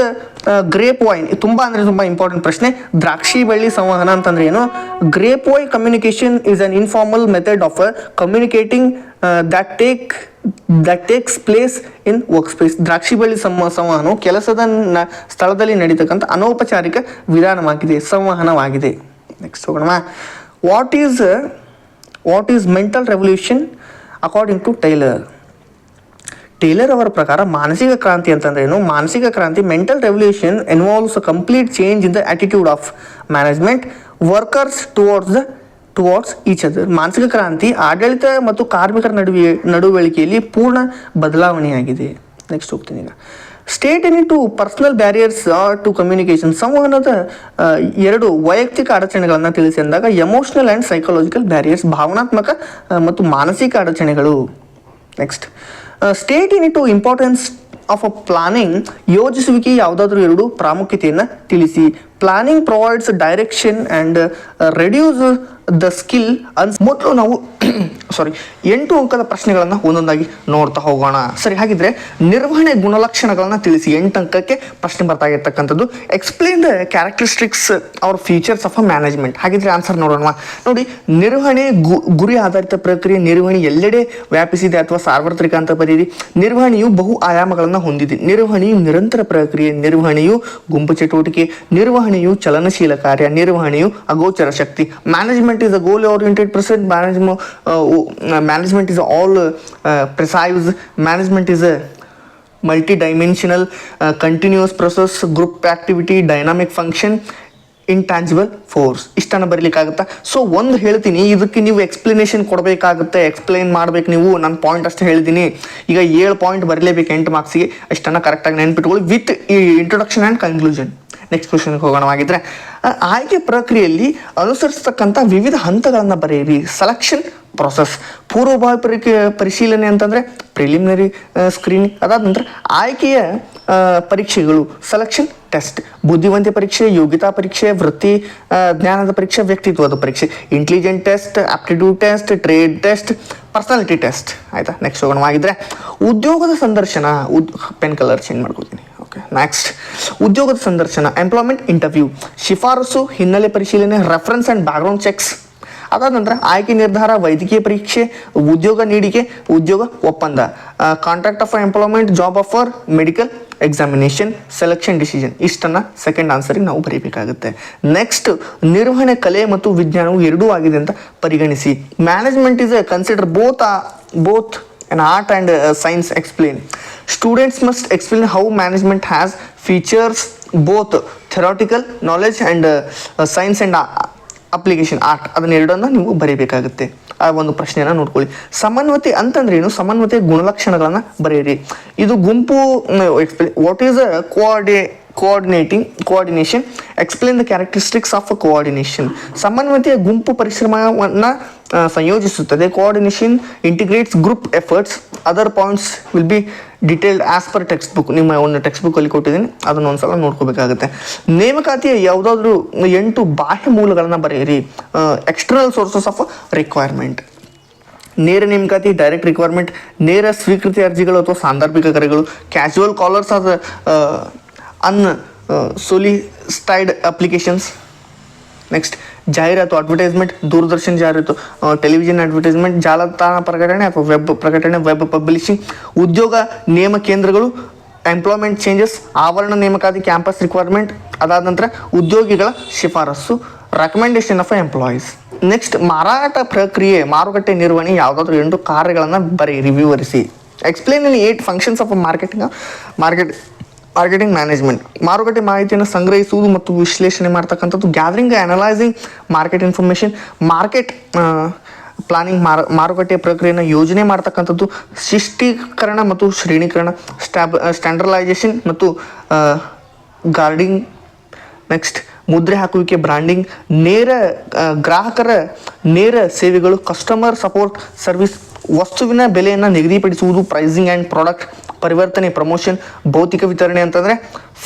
S1: grape wine? ತುಂಬ ಇಂಪಾರ್ಟೆಂಟ್ ಪ್ರಶ್ನೆ. ದ್ರಾಕ್ಷಿ ಬಳ್ಳಿ ಸಂವಹನ ಅಂತಂದ್ರೆ ಏನು? Grape wine communication is an informal method of communicating that takes place in workspace. ದ್ರಾಕ್ಷಿ ಬಳ್ಳಿ ಸಂವಹನವು ಕೆಲಸದ ಸ್ಥಳದಲ್ಲಿ ನಡೀತಕ್ಕಂಥ ಅನೌಪಚಾರಿಕ ವಿಧಾನವಾಗಿದೆ, ಸಂವಹನವಾಗಿದೆ. ನೆಕ್ಸ್ಟ್ ಹೋಗೋಣ. What is mental revolution according to Taylor ಅವರ ಪ್ರಕಾರ ಮಾನಸಿಕ ಕ್ರಾಂತಿ ಅಂತಂದ್ರೆ ಏನು? ಮಾನಸಿಕ ಕ್ರಾಂತಿ, mental revolution involves a complete change in the attitude of management workers towards each other. ಮಾನಸಿಕ ಕ್ರಾಂತಿ ಆಡಳಿತ ಮತ್ತು ಕಾರ್ಮಿಕರ ನಡುವಳಿಕೆಯಲ್ಲಿ ಪೂರ್ಣ ಬದಲಾವಣೆಯಾಗಿದೆ. ನೆಕ್ಸ್ಟ್ ಹೋಗ್ತೀನಿ ಈಗ. State any two personal barriers to communication, ಸಂವಹನದ ಎರಡು ವೈಯಕ್ತಿಕ ಅಡಚಣೆಗಳನ್ನು ತಿಳಿಸಿ ಅಂದಾಗ ಎಮೋಷನಲ್ ಆ್ಯಂಡ್ ಸೈಕಾಲಜಿಕಲ್ ಬ್ಯಾರಿಯರ್ಸ್, ಭಾವನಾತ್ಮಕ ಮತ್ತು ಮಾನಸಿಕ ಅಡಚಣೆಗಳು. Next, state any two importance of a planning, ಯೋಜಿಸುವಿಕೆ ಯಾವುದಾದ್ರೂ ಎರಡು ಪ್ರಾಮುಖ್ಯತೆಯನ್ನು ತಿಳಿಸಿ. Planning provides direction and reduce the skill ಮೊದಲು ನಾವು 8 ಅಂಕದ ಪ್ರಶ್ನೆಗಳನ್ನು ಒಂದೊಂದಾಗಿ ನೋಡ್ತಾ ಹೋಗೋಣ. ಸರಿ, ಹಾಗಿದ್ರೆ ನಿರ್ವಹಣೆ ಗುಣಲಕ್ಷಣಗಳನ್ನು ತಿಳಿಸಿ. 8 ಅಂಕಕ್ಕೆ ಪ್ರಶ್ನೆ ಬರ್ತಾ ಇರ್ತಕ್ಕಂಥದ್ದು. Explain the characteristics or features of a management. ಹಾಗಿದ್ರೆ ಆನ್ಸರ್ ನೋಡೋಣ. ನೋಡಿ, ನಿರ್ವಹಣೆ ಗುರಿ ಆಧಾರಿತ ಪ್ರಕ್ರಿಯೆ. ನಿರ್ವಹಣೆ ಎಲ್ಲೆಡೆ ವ್ಯಾಪಿಸಿದೆ ಅಥವಾ ಸಾರ್ವತ್ರಿಕ ಅಂತ ಬರೀರಿ. ನಿರ್ವಹಣೆಯು ಬಹು ಆಯಾಮಗಳನ್ನು ಹೊಂದಿದೆ. ನಿರ್ವಹಣೆಯು ನಿರಂತರ ಪ್ರಕ್ರಿಯೆ. ನಿರ್ವಹಣೆಯು ಗುಂಪು ಚಟುವಟಿಕೆ. ನಿರ್ವಹಣೆಯು ಚಲನಶೀಲ ಕಾರ್ಯ. ನಿರ್ವಹಣೆಯು ಅಗೋಚರ ಶಕ್ತಿ. Management is a goal oriented person. Management is all precise. Management is a multi-dimensional continuous process, group activity, dynamic function, intangible force. ಇಷ್ಟನ್ನು ಬರೀಲಿಕ್ಕಾಗುತ್ತಾ? ಸೊ ಒಂದು ಹೇಳ್ತೀನಿ, ಇದಕ್ಕೆ ನೀವು ಎಕ್ಸ್ಪ್ಲನೇಷನ್ ಕೊಡಬೇಕಾಗುತ್ತೆ, ಎಕ್ಸ್ಪ್ಲೈನ್ ಮಾಡ್ಬೇಕು ನೀವು. ನನ್ನ ಪಾಯಿಂಟ್ ಅಷ್ಟು ಹೇಳಿದ್ದೀನಿ. ಈಗ 7 ಪಾಯಿಂಟ್ ಬರಲೇಬೇಕು 8 ಮಾರ್ಕ್ಸಿಗೆ. ಅಷ್ಟನ್ನು ಕರೆಕ್ಟಾಗಿ ನೆನ್ಪಿಟ್ಕೊಳ್ಳಿ ವಿತ್ ಈ ಇಂಟ್ರೊಡಕ್ಷನ್ ಆ್ಯಂಡ್ ಕನ್ಕ್ಲೂಷನ್. ನೆಕ್ಸ್ಟ್ ಕ್ವಶನ್ಗೆ ಹೋಗೋಣವಾಗಿದ್ದರೆ, ಆಯ್ಕೆ ಪ್ರಕ್ರಿಯೆಯಲ್ಲಿ ಅನುಸರಿಸತಕ್ಕಂಥ ವಿವಿಧ ಹಂತಗಳನ್ನು ಬರೆಯಿರಿ. ಸೆಲೆಕ್ಷನ್ ಪ್ರೊಸೆಸ್, ಪೂರ್ವಭಾವಿ ಪರಿಶೀಲನೆ ಅಂತಂದರೆ ಪ್ರಿಲಿಮಿನರಿ ಸ್ಕ್ರೀನಿಂಗ್. ಅದಾದ ನಂತರ ಆಯ್ಕೆಯ ಪರೀಕ್ಷೆಗಳು, ಸೆಲೆಕ್ಷನ್ ಟೆಸ್ಟ್, ಬುದ್ಧಿವಂತ ಪರೀಕ್ಷೆ, ಯೋಗ್ಯತಾ ಪರೀಕ್ಷೆ, ವೃತ್ತಿ ಜ್ಞಾನದ ಪರೀಕ್ಷೆ, ವ್ಯಕ್ತಿತ್ವದ ಪರೀಕ್ಷೆ, intelligent test, aptitude test, trade test, personality test. ಆಯಿತಾ? ನೆಕ್ಸ್ಟ್ ಹೋಗೋಣವಾಗಿದ್ದರೆ ಉದ್ಯೋಗದ ಸಂದರ್ಶನ. ಪೆನ್ ಕಲರ್ ಚೇಂಜ್ ಮಾಡ್ಕೊತೀನಿ. ಓಕೆ, ನೆಕ್ಸ್ಟ್ ಉದ್ಯೋಗದ ಸಂದರ್ಶನ, ಎಂಪ್ಲಾಯ್ಮೆಂಟ್ ಇಂಟರ್ವ್ಯೂ, ಶಿಫಾರಸು, ಹಿನ್ನೆಲೆ ಪರಿಶೀಲನೆ, ರೆಫರೆನ್ಸ್ ಆ್ಯಂಡ್ ಬ್ಯಾಕ್ಗ್ರೌಂಡ್ ಚೆಕ್ಸ್. ಅದಾದ ನಂತರ ಆಯ್ಕೆ ನಿರ್ಧಾರ, ವೈದ್ಯಕೀಯ ಪರೀಕ್ಷೆ, ಉದ್ಯೋಗ ನೀಡಿಕೆ, ಉದ್ಯೋಗ ಒಪ್ಪಂದ, contract of employment, job offer, medical examination, selection decision. ಇಷ್ಟನ್ನು ಸೆಕೆಂಡ್ ಆನ್ಸರಿಗೆ ನಾವು ಬರೀಬೇಕಾಗುತ್ತೆ. ನೆಕ್ಸ್ಟ್, ನಿರ್ವಹಣೆ ಕಲೆ ಮತ್ತು ವಿಜ್ಞಾನವು ಎರಡೂ ಆಗಿದೆ ಅಂತ ಪರಿಗಣಿಸಿ. Management is consider both an art and science. Explain. Students must explain how management has features both theoretical knowledge and science and application art. ಅದನ್ನ ಎರಡನ್ನು ನೀವು ಬರೀಬೇಕಾಗುತ್ತೆ. ಆ ಒಂದು ಪ್ರಶ್ನೆಯನ್ನು ನೋಡ್ಕೊಳ್ಳಿ. ಸಮನ್ವತೆ ಅಂತಂದ್ರೆ ಏನು? ಸಮನ್ವತೆ ಗುಣಲಕ್ಷಣಗಳನ್ನು ಬರೆಯಿರಿ. ಇದು ಗುಂಪು. What is coordination. Explain the characteristics of coordination. ಸಮನ್ವತೆಯ ಗುಂಪು ಪರಿಶ್ರಮವನ್ನು ಸಂಯೋಜಿಸುತ್ತದೆ. Coordination integrates group efforts. Other points will be detailed as per text book. ನಿಮ್ಮ ಒಂದು ಟೆಕ್ಸ್ಟ್ ಬುಕ್ಕಲ್ಲಿ ಕೊಟ್ಟಿದ್ದೀನಿ, ಅದನ್ನು ಒಂದ್ಸಲ ನೋಡ್ಕೋಬೇಕಾಗುತ್ತೆ. ನೇಮಕಾತಿಯ ಯಾವುದಾದ್ರೂ 8 ಬಾಹ್ಯ ಮೂಲಗಳನ್ನು ಬರೆಯಿರಿ. External sources of requirement. ನೇರ ನೇಮಕಾತಿ, ಡೈರೆಕ್ಟ್ ರಿಕ್ವೈರ್ಮೆಂಟ್, ನೇರ ಸ್ವೀಕೃತಿ ಅರ್ಜಿಗಳು ಅಥವಾ ಸಾಂದರ್ಭಿಕ ಕರೆಗಳು, casual callers or unsolicited applications. Next, ಜಾಹೀರಾತು, ಅಡ್ವರ್ಟೈಸ್ಮೆಂಟ್, ದೂರದರ್ಶನ ಜಾಹೀರಾತು, ಟೆಲಿವಿಷನ್ ಅಡ್ವರ್ಟೈಸ್ಮೆಂಟ್, ಜಾಲತಾಣ ಪ್ರಕಟಣೆ ಅಥವಾ ವೆಬ್ ಪ್ರಕಟಣೆ, ವೆಬ್ ಪಬ್ಲಿಷಿಂಗ್. ಉದ್ಯೋಗ ನೇಮ ಕೇಂದ್ರಗಳು, ಎಂಪ್ಲಾಯ್ಮೆಂಟ್ ಚೇಂಜಸ್, ಆವರಣ ನೇಮಕಾತಿ, ಕ್ಯಾಂಪಸ್ ರಿಕ್ವೈರ್ಮೆಂಟ್. ಅದಾದ ನಂತರ ಉದ್ಯೋಗಿಗಳ ಶಿಫಾರಸ್ಸು, ರೆಕಮೆಂಡೇಶನ್ ಆಫ್ ಎಂಪ್ಲಾಯೀಸ್. ನೆಕ್ಸ್ಟ್, ಮಾರಾಟ ಪ್ರಕ್ರಿಯೆ, ಮಾರುಕಟ್ಟೆ ನಿರ್ವಹಣೆ ಯಾವುದಾದ್ರೂ 8 ಕಾರ್ಯಗಳನ್ನು ಬರೆಯಿರಿ, ವಿವರಿಸಿ. Explain in 8 functions of market marketing management, ಮಾರುಕಟ್ಟೆ ಮಾಹಿತಿಯನ್ನು ಸಂಗ್ರಹಿಸುವುದು ಮತ್ತು ವಿಶ್ಲೇಷಣೆ ಮಾಡ್ತಕ್ಕಂಥದ್ದು. Gathering analysing market information, market planning, ಮಾರುಕಟ್ಟೆ ಪ್ರಕ್ರಿಯೆಯನ್ನು ಯೋಜನೆ ಮಾಡ್ತಕ್ಕಂಥದ್ದು. ಶಿಷ್ಟೀಕರಣ ಮತ್ತು ಶ್ರೇಣೀಕರಣ, ಸ್ಟ್ಯಾಂಡರ್ಡೈಸೇಷನ್ ಮತ್ತು ಗಾರ್ಡಿಂಗ್. ನೆಕ್ಸ್ಟ್ ಮುದ್ರೆ ಹಾಕುವಿಕೆ, ಬ್ರ್ಯಾಂಡಿಂಗ್, ನೇರ ಗ್ರಾಹಕರ ನೇರ ಸೇವೆಗಳು, ಕಸ್ಟಮರ್ ಸಪೋರ್ಟ್ ಸರ್ವಿಸ್, ವಸ್ತುವಿನ ಬೆಲೆಯನ್ನು ನಿಗದಿಪಡಿಸುವುದು, ಪ್ರೈಸಿಂಗ್ ಆ್ಯಂಡ್ ಪ್ರಾಡಕ್ಟ್ ಪರಿವರ್ತನೆ, ಪ್ರಮೋಷನ್, ಭೌತಿಕ ವಿತರಣೆ ಅಂತಂದರೆ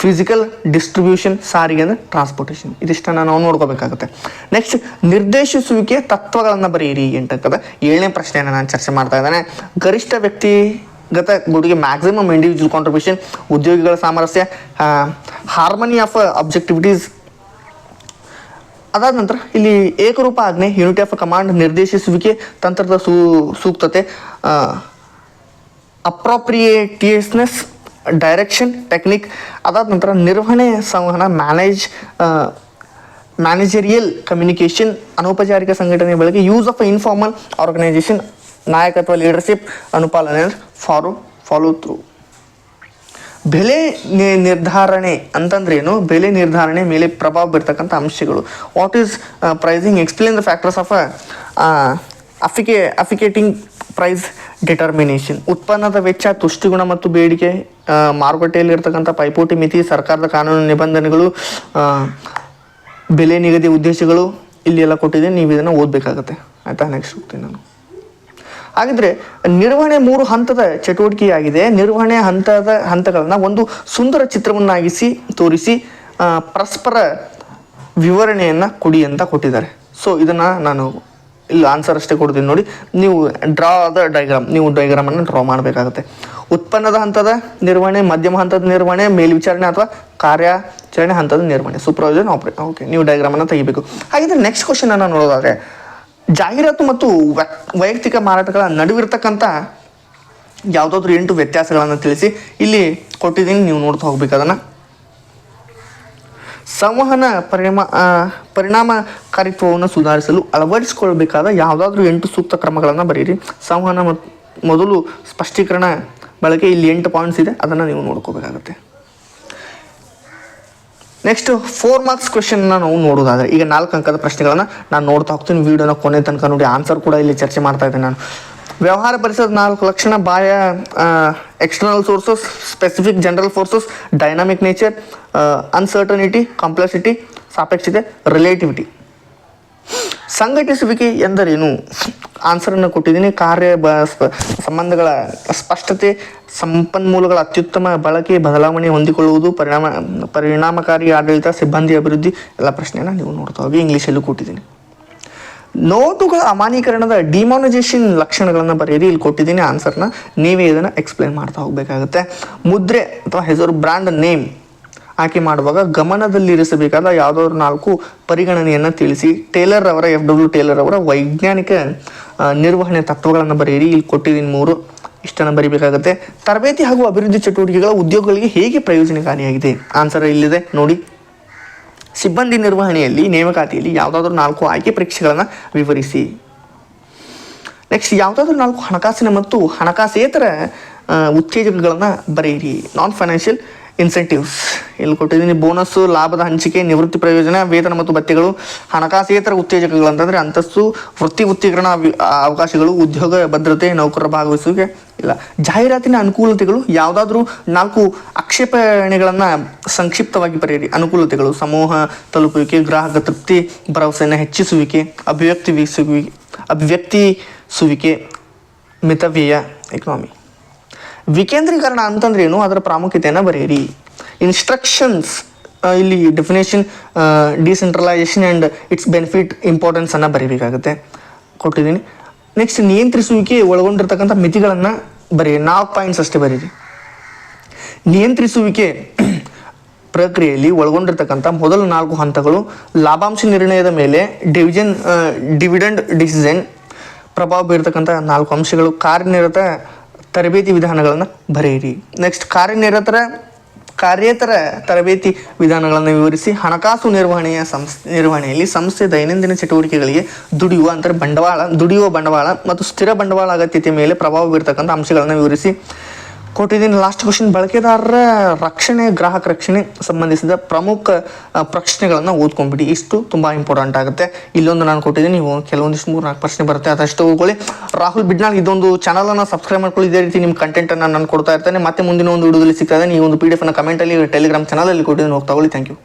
S1: ಫಿಸಿಕಲ್ ಡಿಸ್ಟ್ರಿಬ್ಯೂಷನ್, ಸಾರಿಗೆ ಅಂದರೆ ಟ್ರಾನ್ಸ್ಪೋರ್ಟೇಷನ್. ಇದಿಷ್ಟನ್ನು ನಾವು ನೋಡ್ಕೋಬೇಕಾಗುತ್ತೆ. ನೆಕ್ಸ್ಟ್ ನಿರ್ದೇಶಿಸುವಿಕೆ ತತ್ವಗಳನ್ನು ಬರೆಯಿರಿ ಅಂತಕ್ಕಂಥ 7ನೇ ಪ್ರಶ್ನೆಯನ್ನು ನಾನು ಚರ್ಚೆ ಮಾಡ್ತಾ ಇದ್ದೇನೆ. ಗರಿಷ್ಠ ವ್ಯಕ್ತಿಗತ ಕೊಡುಗೆ, ಮ್ಯಾಕ್ಸಿಮಮ್ ಇಂಡಿವಿಜುವಲ್ ಕಾಂಟ್ರಿಬ್ಯೂಷನ್, ಉದ್ಯೋಗಿಗಳ ಸಾಮರಸ್ಯ, ಹಾರ್ಮನಿ ಆಫ್ ಅಬ್ಜೆಕ್ಟಿವಿಟೀಸ್. ಅದಾದ ನಂತರ ಇಲ್ಲಿ ಏಕರೂಪ ಆಜ್ಞೆ, ಯೂನಿಟಿ ಆಫ್ ಕಮಾಂಡ್, ನಿರ್ದೇಶಿಸುವಿಕೆ ತಂತ್ರದ ಸೂಕ್ತತೆ, ಅಪ್ರೋಪ್ರಿಯೇಟಿಯಸ್ನೆಸ್, ಡೈರೆಕ್ಷನ್, ಟೆಕ್ನಿಕ್. ಅದಾದ ನಂತರ ನಿರ್ವಹಣೆ, ಸಂವಹನ, ಮ್ಯಾನೇಜರಿಯಲ್ ಕಮ್ಯುನಿಕೇಷನ್, ಅನೌಪಚಾರಿಕ ಸಂಘಟನೆ ಬಳಕೆ, ಯೂಸ್ ಆಫ್ ಇನ್ಫಾರ್ಮಲ್ ಆರ್ಗನೈಸೇಷನ್, ನಾಯಕತ್ವ, ಲೀಡರ್ಶಿಪ್, ಅನುಪಾಲನೆ, ಫಾಲೋ ಥ್ರೂ. ಬೆಲೆ ನಿರ್ಧಾರಣೆ ಅಂತಂದ್ರೇನು? ಬೆಲೆ ನಿರ್ಧಾರಣೆ ಮೇಲೆ ಪ್ರಭಾವ ಬೀರ್ತಕ್ಕಂಥ ಅಂಶಗಳು. What is pricing? Explain the factors of affecting price determination. ಉತ್ಪನ್ನದ ವೆಚ್ಚ, ತುಷ್ಟಿಗುಣ ಮತ್ತು ಬೇಡಿಕೆ, ಮಾರುಕಟ್ಟೆಯಲ್ಲಿ ಇರ್ತಕ್ಕಂಥ ಪೈಪೋಟಿ ಮಿತಿ, ಸರ್ಕಾರದ ಕಾನೂನು ನಿಬಂಧನೆಗಳು, ಬೆಲೆ ನಿಗದಿ ಉದ್ದೇಶಗಳು ಇಲ್ಲಿ ಎಲ್ಲ ಕೊಟ್ಟಿದ್ದೀನಿ. ನೀವು ಇದನ್ನು ಓದಬೇಕಾಗತ್ತೆ. ಆಯಿತಾ? ನೆಕ್ಸ್ಟ್ ಹೋಗ್ತೀನಿ ನಾನು. ಹಾಗಿದ್ರೆ ನಿರ್ವಹಣೆ 3 ಹಂತದ ಚಟುವಟಿಕೆಯಾಗಿದೆ. ನಿರ್ವಹಣೆ ಹಂತಗಳನ್ನು ಒಂದು ಸುಂದರ ಚಿತ್ರವನ್ನಾಗಿಸಿ ತೋರಿಸಿ ಪರಸ್ಪರ ವಿವರಣೆಯನ್ನು ಕೊಡಿ ಅಂತ ಕೊಟ್ಟಿದ್ದಾರೆ. ಸೊ ಇದನ್ನು ನಾನು ಇಲ್ಲಿ ಆನ್ಸರ್ ಅಷ್ಟೇ ಕೊಡ್ತೀನಿ ನೋಡಿ. ನೀವು ಡ್ರಾ ದ ಡೈಗ್ರಾಮ್, ನೀವು ಡೈಗ್ರಾಮನ್ನು ಡ್ರಾ ಮಾಡಬೇಕಾಗುತ್ತೆ. ಉತ್ಪನ್ನದ ಹಂತದ ನಿರ್ವಹಣೆ, ಮಧ್ಯಮ ಹಂತದ ನಿರ್ವಹಣೆ, ಮೇಲ್ವಿಚಾರಣೆ ಅಥವಾ ಕಾರ್ಯಾಚರಣೆ ಹಂತದ ನಿರ್ವಹಣೆ, ಸೂಪರ್ವೈಸರ್, ಆಪರೇಟ್. ಓಕೆ, ನೀವು ಡೈಗ್ರಾಮನ್ನು ತೆಗಿಬೇಕು. ಹಾಗಿದ್ರೆ ನೆಕ್ಸ್ಟ್ ಕ್ವಶನ್ ಅನ್ನು ನೋಡೋದಾದರೆ, ಜಾಹೀರಾತು ಮತ್ತು ವೈಯಕ್ತಿಕ ಮಾರಾಟಗಳ ನಡುವಿರ್ತಕ್ಕಂಥ ಯಾವುದಾದ್ರೂ 8 ವ್ಯತ್ಯಾಸಗಳನ್ನು ತಿಳಿಸಿ. ಇಲ್ಲಿ ಕೊಟ್ಟಿದ್ದೀನಿ, ನೀವು ನೋಡ್ತಾ ಹೋಗ್ಬೇಕು ಅದನ್ನು. ಸಂವಹನ ಪರಿಣಾಮಕಾರಿತ್ವವನ್ನು ಸುಧಾರಿಸಲು ಅಳವಡಿಸಿಕೊಳ್ಬೇಕಾದ ಯಾವುದಾದ್ರೂ 8 ಸೂಕ್ತ ಕ್ರಮಗಳನ್ನು ಬರೀರಿ. ಸಂವಹನ ಮೊದಲು ಸ್ಪಷ್ಟೀಕರಣ ಬಳಕೆ. ಇಲ್ಲಿ 8 ಪಾಯಿಂಟ್ಸ್ ಇದೆ, ಅದನ್ನು ನೀವು ನೋಡ್ಕೋಬೇಕಾಗತ್ತೆ. ನೆಕ್ಸ್ಟ್ 4 ಮಾರ್ಕ್ಸ್ ಕ್ವೆಶನ್ನ ನಾವು ನೋಡೋದಾದರೆ, ಈಗ 4 ಅಂಕದ ಪ್ರಶ್ನೆಗಳನ್ನು ನಾನು ನೋಡ್ತಾ ಹೋಗ್ತೀನಿ. ವಿಡಿಯೋನ ಕೊನೆ ತನಕ ನೋಡಿ. ಆನ್ಸರ್ ಕೂಡ ಇಲ್ಲಿ ಚರ್ಚೆ ಮಾಡ್ತಾ ಇದ್ದೇನೆ ನಾನು. ವ್ಯವಹಾರ ಪರಿಸರದ 4 ಲಕ್ಷಣ: ಬಾಹ್ಯ external sources, specific general forces, dynamic nature, uncertainty, complexity, ಸಾಪೇಕ್ಷತೆ, ರಿಲೇಟಿವಿಟಿ. ಸಂಘಟಿಸುವಿಕೆ ಎಂದರೇನು? ಆನ್ಸರನ್ನು ಕೊಟ್ಟಿದ್ದೀನಿ. ಕಾರ್ಯ ಸಂಬಂಧಗಳ ಸ್ಪಷ್ಟತೆ, ಸಂಪನ್ಮೂಲಗಳ ಅತ್ಯುತ್ತಮ ಬಳಕೆ, ಬದಲಾವಣೆ ಹೊಂದಿಕೊಳ್ಳುವುದು, ಪರಿಣಾಮಕಾರಿ ಆಡಳಿತ, ಸಿಬ್ಬಂದಿ ಅಭಿವೃದ್ಧಿ. ಎಲ್ಲ ಪ್ರಶ್ನೆಯನ್ನು ನೀವು ನೋಡ್ತಾ ಹೋಗಿ. ಇಂಗ್ಲೀಷಲ್ಲೂ ಕೊಟ್ಟಿದ್ದೀನಿ. ನೋಟುಗಳ ಅಮಾನ್ಯೀಕರಣದ ಡಿಮಾನಿಟೈಸೇಷನ್ ಲಕ್ಷಣಗಳನ್ನು ಬರೆಯಿರಿ. ಇಲ್ಲಿ ಕೊಟ್ಟಿದ್ದೀನಿ ಆನ್ಸರ್ನ, ನೀವೇ ಇದನ್ನು ಎಕ್ಸ್ಪ್ಲೇನ್ ಮಾಡ್ತಾ ಹೋಗಬೇಕಾಗುತ್ತೆ. ಮುದ್ರೆ ಅಥವಾ ಹೆಸರು, ಬ್ರ್ಯಾಂಡ್ ನೇಮ್ ಆಯ್ಕೆ ಮಾಡುವಾಗ ಗಮನದಲ್ಲಿರಿಸಬೇಕಾದ ಯಾವುದಾದ್ರು 4 ಪರಿಗಣನೆಯನ್ನು ತಿಳಿಸಿ. FW ಟೇಲರ್ ಅವರ ವೈಜ್ಞಾನಿಕ ನಿರ್ವಹಣೆ ತತ್ವಗಳನ್ನು ಬರೆಯಿರಿ. ಇಲ್ಲಿ ಕೊಟ್ಟಿದ್ದೀನಿ 3, ಇಷ್ಟನ್ನು ಬರೀಬೇಕಾಗುತ್ತೆ. ತರಬೇತಿ ಹಾಗೂ ಅಭಿವೃದ್ಧಿ ಚಟುವಟಿಕೆಗಳ ಉದ್ಯೋಗಗಳಿಗೆ ಹೇಗೆ ಪ್ರಯೋಜನಕಾರಿಯಾಗಿದೆ? ಆನ್ಸರ್ ಇಲ್ಲಿದೆ ನೋಡಿ. ಸಿಬ್ಬಂದಿ ನಿರ್ವಹಣೆಯಲ್ಲಿ ನೇಮಕಾತಿಯಲ್ಲಿ ಯಾವುದಾದ್ರೂ 4 ಆಯ್ಕೆ ಪರೀಕ್ಷೆಗಳನ್ನು ವಿವರಿಸಿ. ನೆಕ್ಸ್ಟ್ ಯಾವುದಾದ್ರೂ 4 ಹಣಕಾಸಿನ ಮತ್ತು ಹಣಕಾಸೇತರ ಉತ್ತೇಜಕಗಳನ್ನು ಬರೆಯಿರಿ. ನಾನ್ ಫೈನಾನ್ಷಿಯಲ್ ಇನ್ಸೆಂಟಿವ್ಸ್ ಇಲ್ಲಿ ಕೊಟ್ಟಿದ್ದೀನಿ. ಬೋನಸ್ಸು, ಲಾಭದ ಹಂಚಿಕೆ, ನಿವೃತ್ತಿ ಪ್ರಯೋಜನ, ವೇತನ ಮತ್ತು ಭತ್ಯೆಗಳು. ಹಣಕಾಸೇತರ ಉತ್ತೇಜಕಗಳು ಅಂತಂದರೆ ಅಂತಸ್ತು, ವೃತ್ತಿ ಉತ್ತೀರ್ಣ ಅವಕಾಶಗಳು, ಉದ್ಯೋಗ ಭದ್ರತೆ, ನೌಕರರ ಭಾಗವಹಿಸುವಿಕೆ ಇಲ್ಲ. ಜಾಹೀರಾತಿನ ಅನುಕೂಲತೆಗಳು ಯಾವುದಾದ್ರೂ 4 ಆಕ್ಷೇಪಣೆಗಳನ್ನು ಸಂಕ್ಷಿಪ್ತವಾಗಿ ಬರೆಯಿರಿ. ಅನುಕೂಲತೆಗಳು: ಸಮೂಹ ತಲುಪುವಿಕೆ, ಗ್ರಾಹಕ ತೃಪ್ತಿ, ಭರವಸೆಯನ್ನು ಹೆಚ್ಚಿಸುವಿಕೆ, ಅಭಿವ್ಯಕ್ತಿಸುವಿಕೆ, ಮಿತವ್ಯಯ, ಎಕನಾಮಿ. ವಿಕೇಂದ್ರೀಕರಣ ಅಂತಂದ್ರೆ ಏನು? ಅದರ ಪ್ರಾಮುಖ್ಯತೆಯನ್ನು ಬರೆಯಿರಿ. ಇನ್ಸ್ಟ್ರಕ್ಷನ್ಸ್ ಇಲ್ಲಿ definition, decentralisation and its benefit, ಇಂಪಾರ್ಟೆನ್ಸನ್ನು ಬರೀಬೇಕಾಗುತ್ತೆ, ಕೊಟ್ಟಿದ್ದೀನಿ. ನೆಕ್ಸ್ಟ್ ನಿಯಂತ್ರಿಸುವಿಕೆ ಒಳಗೊಂಡಿರ್ತಕ್ಕಂಥ ಮಿತಿಗಳನ್ನು ಬರೀರಿ. 4 ಪಾಯಿಂಟ್ಸ್ ಅಷ್ಟೇ ಬರೀರಿ. ನಿಯಂತ್ರಿಸುವಿಕೆ ಪ್ರಕ್ರಿಯೆಯಲ್ಲಿ ಒಳಗೊಂಡಿರ್ತಕ್ಕಂಥ ಮೊದಲ 4 ಹಂತಗಳು: ಲಾಭಾಂಶ ನಿರ್ಣಯದ ಮೇಲೆ ಡಿವಿಡೆಂಡ್ ಡಿಸಿಷನ್ ಪ್ರಭಾವ ಬೀರ್ತಕ್ಕಂಥ 4 ಅಂಶಗಳು. ಕಾರ್ಯನಿರತ ತರಬೇತಿ ವಿಧಾನಗಳನ್ನು ಬರೆಯಿರಿ. ನೆಕ್ಸ್ಟ್ ಕಾರ್ಯೇತರ ತರಬೇತಿ ವಿಧಾನಗಳನ್ನು ವಿವರಿಸಿ. ಹಣಕಾಸು ನಿರ್ವಹಣೆಯಲ್ಲಿ ಸಂಸ್ಥೆ ದೈನಂದಿನ ಚಟುವಟಿಕೆಗಳಿಗೆ ದುಡಿಯುವ ಬಂಡವಾಳ ಮತ್ತು ಸ್ಥಿರ ಬಂಡವಾಳ ಅಗತ್ಯತೆ ಮೇಲೆ ಪ್ರಭಾವ ಬೀರ್ತಕ್ಕಂಥ ಅಂಶಗಳನ್ನು ವಿವರಿಸಿ. ಕೊಟ್ಟಿದ್ದೀನಿ. ಲಾಸ್ಟ್ ಕ್ವಶನ್, ಬಳಕೆದಾರರ ರಕ್ಷಣೆ, ಗ್ರಾಹಕ ರಕ್ಷಣೆ ಸಂಬಂಧಿಸಿದ ಪ್ರಮುಖ ಪ್ರಶ್ನೆಗಳನ್ನು ಓದ್ಕೊಂಡ್ಬಿಡಿ. ಇಷ್ಟು ತುಂಬಾ ಇಂಪಾರ್ಟೆಂಟ್ ಆಗುತ್ತೆ. ಇಲ್ಲೊಂದು ನಾನು ಕೊಟ್ಟಿದ್ದೀನಿ, ನೀವು ಕೆಲವೊಂದಿಷ್ಟು 3-4 ಪ್ರಶ್ನೆ ಬರುತ್ತೆ, ಅದಷ್ಟು ಹೋಗ್ಕೊಳ್ಳಿ. ರಾಹುಲ್ ಬಿಡ್ನಾಳ್ ಇದೊಂದು ಚಾನಲ್ ಅನ್ನು ಸಬ್ಸ್ಕ್ರೈಬ್ ಮಾಡ್ಕೊಳ್ಳಿ. ಇದೇ ರೀತಿ ನಿಮ್ಮ ಕಂಟೆಂಟ್ ಅನ್ನು ನಾನು ಕೊಡ್ತಾ ಇರ್ತೇನೆ. ಮತ್ತೆ ಮುಂದಿನ ಒಂದು ವಿಡಿಯೋದಲ್ಲಿ ಸಿಗ್ತದೆ. ನೀವು ಒಂದು PDF ಅನ್ನು ಕಮೆಂಟ್ ಅಲ್ಲಿ ಟೆಲಿಗ್ರಾಮ್ ಚಾನಲ್ ಅಲ್ಲಿ ಕೊಟ್ಟಿದ್ದೀನಿ, ಹೋಗಿ ತಗೊಳ್ಳಿ. Thank you.